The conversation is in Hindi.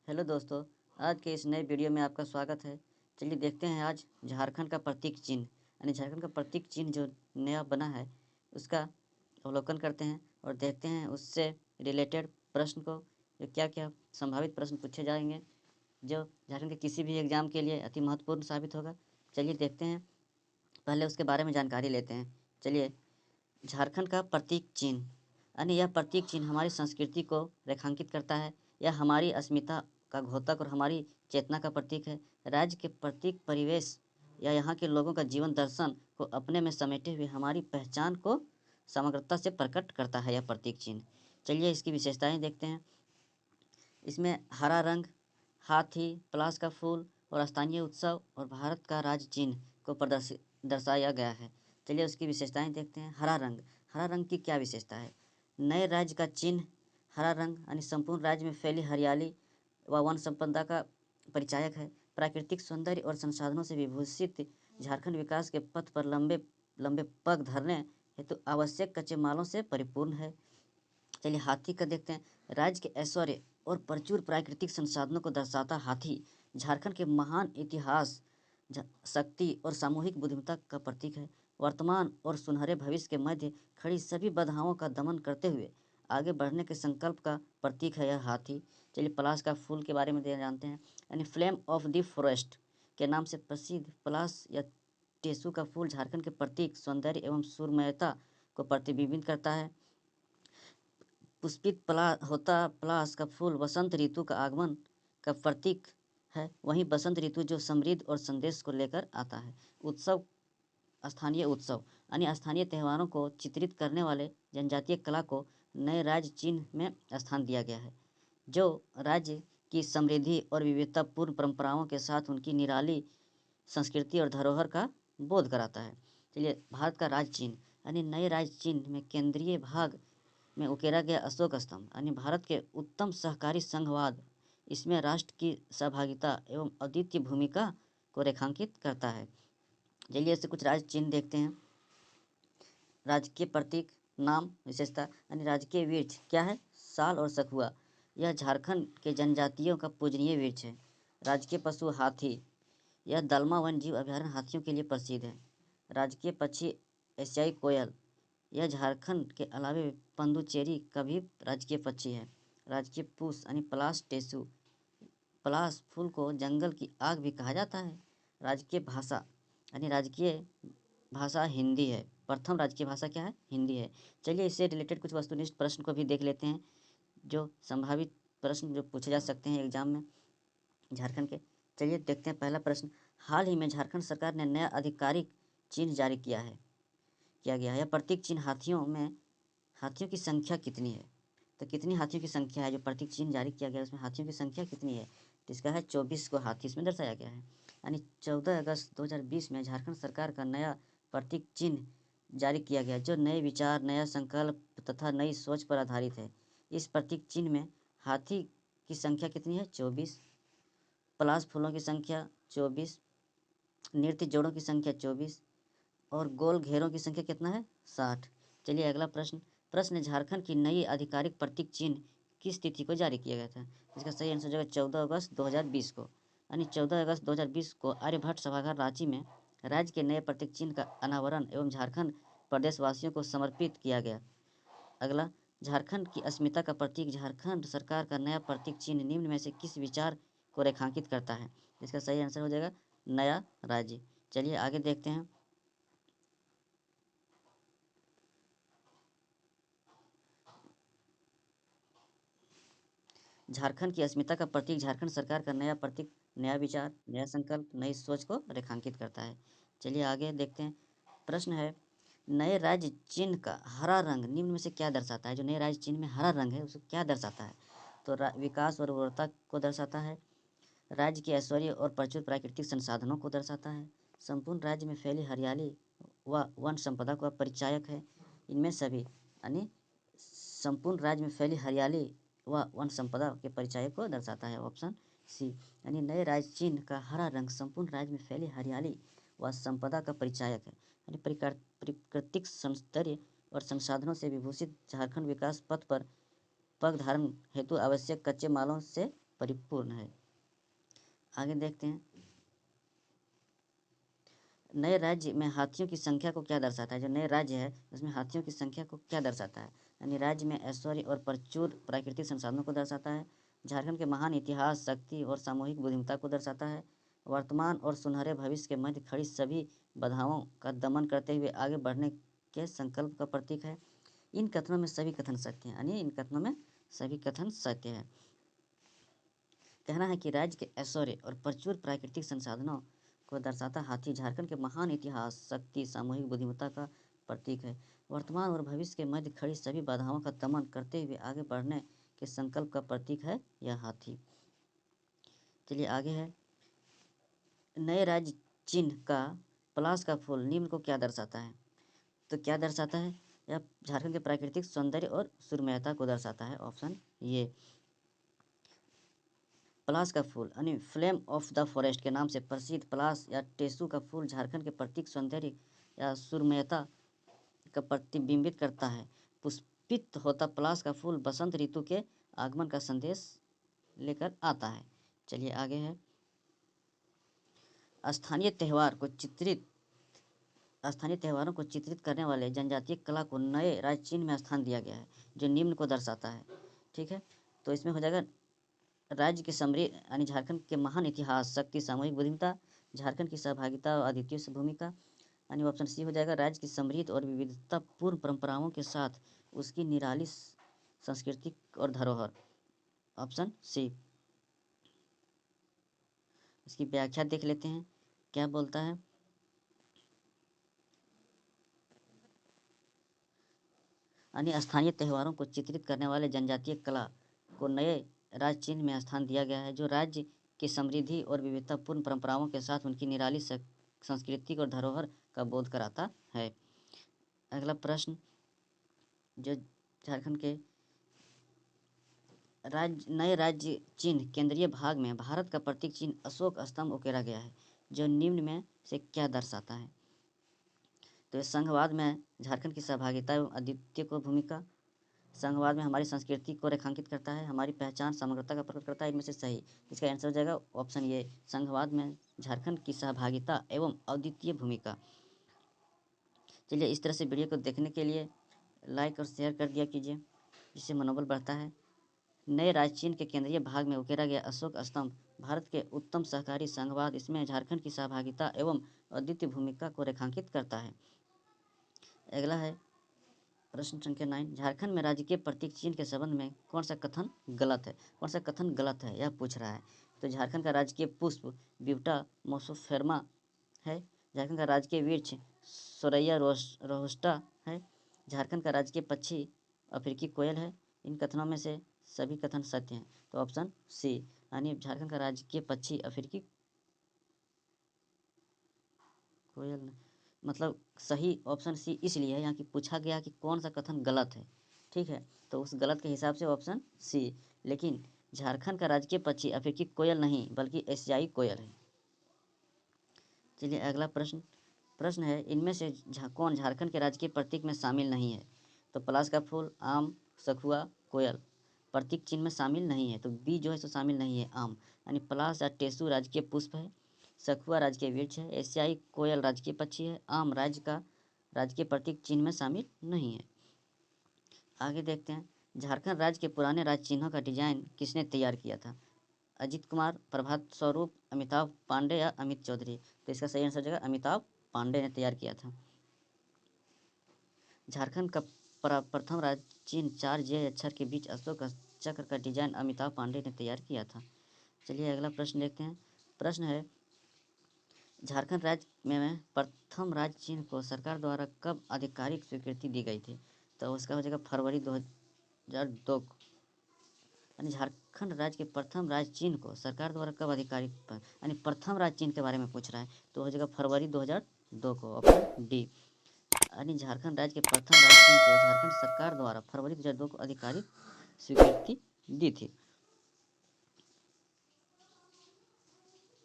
हेलो दोस्तों, आज के इस नए वीडियो में आपका स्वागत है। चलिए देखते हैं आज झारखंड का प्रतीक चिन्ह यानी झारखंड का प्रतीक चिन्ह जो नया बना है उसका अवलोकन करते हैं और देखते हैं उससे रिलेटेड प्रश्न को जो क्या क्या संभावित प्रश्न पूछे जाएंगे जो झारखंड के किसी भी एग्जाम के लिए अति महत्वपूर्ण साबित होगा। चलिए देखते हैं, पहले उसके बारे में जानकारी लेते हैं। चलिए, झारखंड का प्रतीक चिन्ह यानी यह प्रतीक चिन्ह हमारी संस्कृति को रेखांकित करता है। यह हमारी अस्मिता का घोतक और हमारी चेतना का प्रतीक है। राज्य के प्रतीक परिवेश या यहाँ के लोगों का जीवन दर्शन को अपने में समेटे हुए हमारी पहचान को समग्रता से प्रकट करता है यह प्रतीक चिन्ह। चलिए इसकी विशेषताएं देखते हैं। इसमें हरा रंग, हाथी, पलाश का फूल और स्थानीय उत्सव और भारत का राज्य चिन्ह को दर्शाया गया है। चलिए उसकी विशेषताएं देखते हैं। हरा रंग की क्या विशेषता है? नए राज्य का चिन्ह हरा रंग यानी संपूर्ण राज्य में फैली हरियाली व वन संपदा का परिचायक है। प्राकृतिक सौंदर्य और संसाधनों से विभूषित झारखंड विकास के पथ पर लंबे लंबे पग धरने हेतु आवश्यक कच्चे मालों से परिपूर्ण है। चलिए हाथी का देखते हैं। राज्य के ऐश्वर्य और प्रचुर प्राकृतिक संसाधनों को दर्शाता हाथी झारखंड के महान इतिहास, शक्ति और सामूहिक बुद्धिमत्ता का प्रतीक है। वर्तमान और सुनहरे भविष्य के मध्य खड़ी सभी बाधाओं का दमन करते हुए आगे बढ़ने के संकल्प का प्रतीक है यह हाथी। चलिए पलाश का फूल के बारे में जानते हैं। यानी फ्लेम ऑफ द फॉरेस्ट के नाम से प्रसिद्ध पलाश या टेसू का फूल झारखंड के प्रतीक सौंदर्य एवं सुरमयता को प्रतिबिंबित करता है। पुष्पित पलाश का फूल वसंत ऋतु का आगमन का प्रतीक है। वहीं बसंत ऋतु जो समृद्धि और संदेश को लेकर आता है। उत्सव, स्थानीय उत्सव यानी स्थानीय त्योहारों को चित्रित करने वाले जनजातीय कला को नए राज्य चिन्ह में स्थान दिया गया है, जो राज्य की समृद्धि और विविधतापूर्ण परंपराओं के साथ उनकी निराली संस्कृति और धरोहर का बोध कराता है। चलिए भारत का राज्य चिन्ह यानी नए राज्य चिन्ह में केंद्रीय भाग में उकेरा गया अशोक स्तंभ यानी भारत के उत्तम सहकारी संघवाद इसमें राष्ट्र की सहभागिता एवं अद्वितीय भूमिका को रेखांकित करता है। चलिए ऐसे कुछ राज्य चिन्ह देखते हैं। राजकीय प्रतीक, नाम, विशेषता यानी राजकीय वृक्ष क्या है? साल और सखुआ। यह झारखंड के जनजातियों का पूजनीय वृक्ष है। राजकीय पशु हाथी, यह दलमा वन जीव अभ्यारण्य हाथियों के लिए प्रसिद्ध है। राजकीय पक्षी एशियाई कोयल, यह झारखंड के अलावे पुडुचेरी का भी राजकीय पक्षी है। राजकीय पूष यानी पलाश टेसू, पलाश फूल को जंगल की आग भी कहा जाता है। राजकीय भाषा यानी राजकीय भाषा हिंदी है। प्रथम राजकीय भाषा क्या है? हिंदी है। चलिए इससे रिलेटेड कुछ वस्तुनिष्ठ प्रश्न को भी देख लेते हैं जो संभावित प्रश्न जो पूछे जा सकते हैं एग्जाम में झारखंड के। चलिए देखते हैं पहला प्रश्न। हाल ही में झारखंड सरकार ने नया आधिकारिक चिन्ह जारी किया गया है। यह प्रतीक चिन्ह हाथियों की संख्या कितनी है? तो कितनी हाथियों की संख्या है जो प्रतीक चिन्ह जारी किया गया है उसमें हाथियों की संख्या कितनी है? तो इसका है 24 को हाथी इसमें दर्शाया गया है। यानी 14 अगस्त 2020 में झारखंड सरकार का नया प्रतीक चिन्ह जारी किया गया जो नए विचार, नया संकल्प तथा नई सोच पर आधारित है। इस प्रतीक चिन्ह में हाथी की संख्या कितनी है? 24। पलाश फूलों की संख्या 24, नृत्य जोड़ों की संख्या 24 और गोल घेरों की संख्या कितना है? 60। चलिए अगला प्रश्न। प्रश्न, झारखंड की नई आधिकारिक प्रतीक चिन्ह किस तिथि को जारी किया गया था? इसका सही आंसर जो है 14 अगस्त 2020 को। यानी 14 अगस्त 2020 को आर्यभट्ट सभागार रांची में राज्य के नए प्रतीक चिन्ह का अनावरण एवं झारखंड प्रदेशवासियों को समर्पित किया गया। अगला, झारखंड की अस्मिता का प्रतीक झारखंड सरकार का नया प्रतीक चिन्ह निम्न में से किस विचार को रेखांकित करता है? इसका सही आंसर हो जाएगा नया राज्य। चलिए आगे देखते हैं। झारखंड की अस्मिता का प्रतीक झारखंड सरकार का नया प्रतीक नया विचार, नया संकल्प, नई सोच को रेखांकित करता है। चलिए आगे देखते हैं। प्रश्न है, नए राज्य चिन्ह का हरा रंग निम्न में से क्या दर्शाता है? जो नए राज्य चिन्ह में हरा रंग है उसको क्या दर्शाता है? तो विकास और उर्वरता को दर्शाता है। राज्य के ऐश्वर्य और प्रचुर प्राकृतिक संसाधनों को दर्शाता है। संपूर्ण राज्य में फैली हरियाली व वन संपदा का परिचायक है। इनमें सभी यानी संपूर्ण राज्य में फैली हरियाली व वन संपदा के परिचय को दर्शाता है। ऑप्शन सी यानी नए राज्य चिन्ह का हरा रंग संपूर्ण राज्य में फैली हरियाली व संपदा का परिचायक है। यानी प्राकृतिक सौंदर्य और संसाधनों से विभूषित झारखंड विकास पथ पर पग धारण हेतु आवश्यक कच्चे मालों से परिपूर्ण है। आगे देखते हैं, नए राज्य में हाथियों की संख्या को क्या दर्शाता है। जो नए राज्य है उसमें हाथियों की संख्या को क्या दर्शाता है। यानी राज्य में ऐश्वर्य और प्रचुर प्राकृतिक संसाधनों को दर्शाता है। झारखंड के महान इतिहास, शक्ति और सामूहिक बुद्धिमत्ता को दर्शाता है। वर्तमान और सुनहरे भविष्य के मध्य खड़ी सभी बाधाओं का दमन करते हुए आगे बढ़ने के संकल्प का प्रतीक है। इन कथनों में सभी कथन सत्य हैं। यानी इन कथनों में सभी कथन सत्य है। कहना है कि राज्य के ऐश्वर्य और प्रचुर प्राकृतिक संसाधनों को दर्शाता हाथी झारखंड के महान इतिहास, शक्ति, सामूहिक बुद्धिमत्ता का प्रतीक है। वर्तमान और भविष्य के मध्य खड़ी सभी बाधाओं का दमन करते हुए आगे बढ़ने के संकल्प का प्रतीक है यह हाथी। चलिए आगे है, नए राज्य चिन्ह का पलाश का फूल निम्न को क्या दर्शाता है। तो क्या दर्शाता है, यह झारखंड के प्राकृतिक सौंदर्य और सुरम्यता को दर्शाता है। ऑप्शन ये। पलाश का फूल यानी फ्लेम ऑफ द फॉरेस्ट के नाम से प्रसिद्ध पलाश या टेसू का फूल झारखंड के प्रतीक सौंदर्य या सुरम्यता का प्रतिबिंबित करता है। पुष्पित होता पलाश का फूल बसंत ऋतु के आगमन का संदेश लेकर आता है। चलिए आगे है, स्थानीय त्योहारों को चित्रित करने वाले जनजातीय कला को नए राज्य चिन्ह में स्थान दिया गया है, जो निम्न को दर्शाता है। ठीक है, तो इसमें हो जाएगा राज्य के समृद्ध यानी झारखंड के महान इतिहास, शक्ति, सामूहिक बुद्धिमत्ता, झारखंड की सहभागिता और अद्वितीय से भूमिका। यानी ऑप्शन सी हो जाएगा, राज्य की समृद्ध और विविधतापूर्ण परंपराओं के साथ उसकी निराली संस्कृति और धरोहर। Option C. इसकी व्याख्या देख लेते हैं क्या बोलता है। अन्य स्थानीय त्योहारों को चित्रित करने वाले जनजातीय कला को नए राज्य चिन्ह में स्थान दिया गया है, जो राज्य की समृद्धि और विविधतापूर्ण परंपराओं के साथ उनकी निराली संस्कृति और धरोहर का बोध कराता है। अगला प्रश्न, जो झारखंड के नए राज्य चिन्ह केंद्रीय भाग में भारत का प्रतीक चिन्ह अशोक स्तंभ उकेरा गया है, जो निम्न में से क्या दर्शाता है। तो संघवाद में झारखंड की सहभागिता एवं अद्वितीय को भूमिका, संघवाद में हमारी संस्कृति को रेखांकित करता है, हमारी पहचान, समग्रता का प्रकट करता है। इनमें से सही इसका आंसर हो जाएगा ऑप्शन ये, संघवाद में झारखंड की सहभागिता एवं अद्वितीय भूमिका। चलिए, इस तरह से वीडियो को देखने के लिए लाइक और शेयर कर दिया कीजिए, जिससे मनोबल बढ़ता है। नए राज्य चिन्ह के केंद्रीय भाग में उकेरा गया अशोक स्तंभ भारत के उत्तम सहकारी संघवाद, इसमें झारखंड की सहभागिता एवं अद्वितीय भूमिका को रेखांकित करता है। अगला है प्रश्न संख्या 9, झारखंड में राजकीय प्रतीक चिन्ह के संबंध में कौन सा कथन गलत है। कौन सा कथन गलत है यह पूछ रहा है। तो झारखंड का राजकीय पुष्प ब्यूटा मोसोफेर्मा है। झारखंड का राजकीय वृक्ष सोरैया रोबस्टा है। झारखंड का राजकीय पक्षी अफ्रीकी कोयल है। इन कथनों में से सभी कथन सत्य हैं। तो ऑप्शन सी, यानी झारखंड का राजकीय पक्षी अफ्रीकी कोयल, मतलब सही ऑप्शन सी इसलिए है यहाँ की पूछा गया कि कौन सा कथन गलत है। ठीक है, तो उस गलत के हिसाब से ऑप्शन सी। लेकिन झारखंड का राजकीय पक्षी अफ्रीकी कोयल नहीं बल्कि एशियाई कोयल है। चलिए अगला प्रश्न है, इनमें से कौन झारखंड के राजकीय प्रतीक में शामिल नहीं है। तो पलाश का फूल, आम, सखुआ, कोयल प्रतीक चिन्ह में शामिल नहीं है। तो बी जो है सो शामिल नहीं है, आम। यानी पलाश या टेसू राजकीय पुष्प है, सखुआ राजकीय वृक्ष है, एशियाई कोयल राजकीय पक्षी है, आम राज्य का राजकीय प्रतीक चिन्ह में शामिल नहीं है। आगे देखते हैं, झारखंड राज्य के पुराने राज्य चिन्हों का डिजाइन किसने तैयार किया था। अजित कुमार, प्रभात स्वरूप, अमिताभ पांडे या अमित चौधरी। तो इसका सही आंसर हो जाएगा अमिताभ पांडे ने तैयार किया था। झारखंड का प्रथम राज्य चिन्ह 4 जे अक्षर के बीच अशोक चक्र का डिजाइन अमिताभ पांडे ने तैयार किया था। चलिए अगला प्रश्न देखते हैं। प्रश्न है, झारखंड राज्य में प्रथम राज्य चिन्ह को सरकार द्वारा कब आधिकारिक स्वीकृति दी गई थी। तो उसका हो जाएगा फरवरी 2002। यानी झारखंड राज्य के प्रथम राज्य चिन्ह को सरकार द्वारा कब आधिकारिक, यानी प्रथम राज्य चिन्ह के बारे में पूछ रहा है, तो हो जाएगा फरवरी 2002 को, ऑप्शन डी। यानी झारखंड राज्य के प्रथम राज्य चिन्ह को झारखंड सरकार द्वारा फरवरी 2002 को आधिकारिक स्वीकृति दी थी।